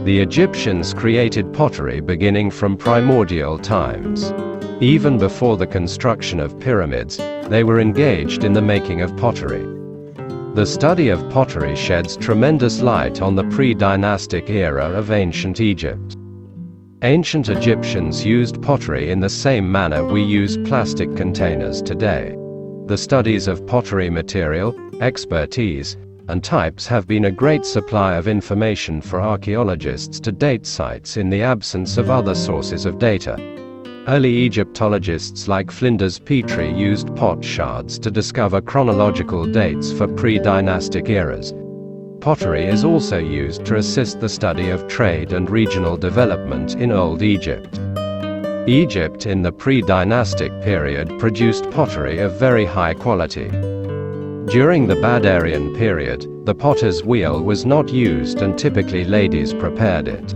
The Egyptians created pottery beginning from primordial times. Even before the construction of pyramids, they were engaged in the making of pottery. The study of pottery sheds tremendous light on the pre-dynastic era of ancient Egypt. Ancient Egyptians used pottery in the same manner we use plastic containers today. The studies of pottery material, expertise, and types have been a great supply of information for archaeologists to date sites in the absence of other sources of data. Early Egyptologists like Flinders Petrie used pot shards to discover chronological dates for pre-dynastic eras. Pottery is also used to assist the study of trade and regional development in Old Egypt. Egypt in the pre-dynastic period produced pottery of very high quality. During the Badarian period, the potter's wheel was not used and typically ladies prepared it.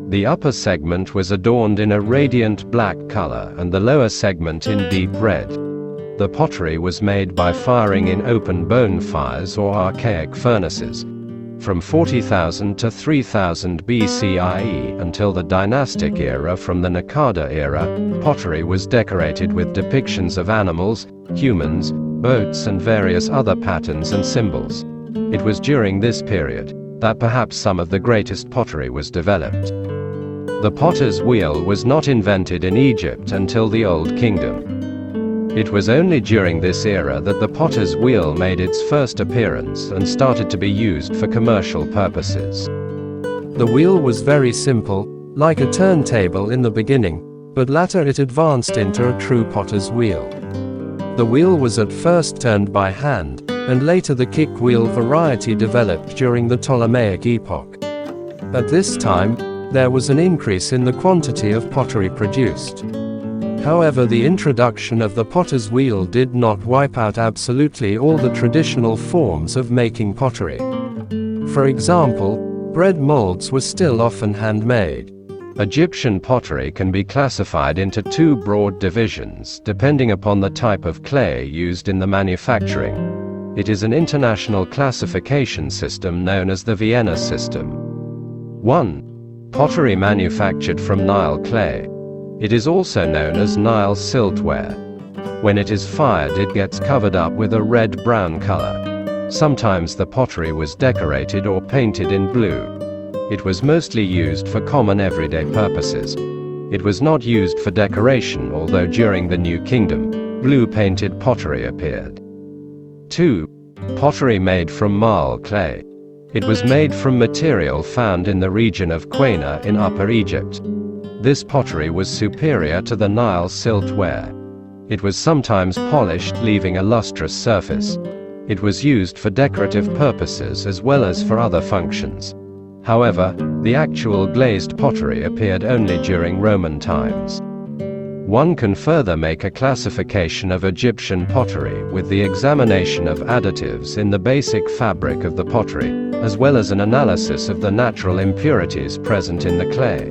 The upper segment was adorned in a radiant black color and the lower segment in deep red. The pottery was made by firing in open bone fires or archaic furnaces. From 40,000 to 3000 BCIE until the dynastic era. From the Naqada era, pottery was decorated with depictions of animals, humans, boats and various other patterns and symbols. It was during this period that perhaps some of the greatest pottery was developed. The potter's wheel was not invented in Egypt until the Old Kingdom. It was only during this era that the potter's wheel made its first appearance and started to be used for commercial purposes. The wheel was very simple, like a turntable in the beginning, but later it advanced into a true potter's wheel. The wheel was at first turned by hand, and later the kick wheel variety developed during the Ptolemaic epoch. At this time, there was an increase in the quantity of pottery produced. However, the introduction of the potter's wheel did not wipe out absolutely all the traditional forms of making pottery. For example, bread molds were still often handmade. Egyptian pottery can be classified into two broad divisions depending upon the type of clay used in the manufacturing. It is an international classification system known as the Vienna system. 1. Pottery manufactured from Nile clay. It is also known as Nile siltware. When it is fired, it gets covered up with a red-brown color. Sometimes the pottery was decorated or painted in blue. It was mostly used for common everyday purposes. It was not used for decoration, although during the New Kingdom, blue-painted pottery appeared. 2. Pottery made from marl clay. It was made from material found in the region of Qana in Upper Egypt. This pottery was superior to the Nile siltware. It was sometimes polished, leaving a lustrous surface. It was used for decorative purposes as well as for other functions. However, the actual glazed pottery appeared only during Roman times. One can further make a classification of Egyptian pottery with the examination of additives in the basic fabric of the pottery, as well as an analysis of the natural impurities present in the clay.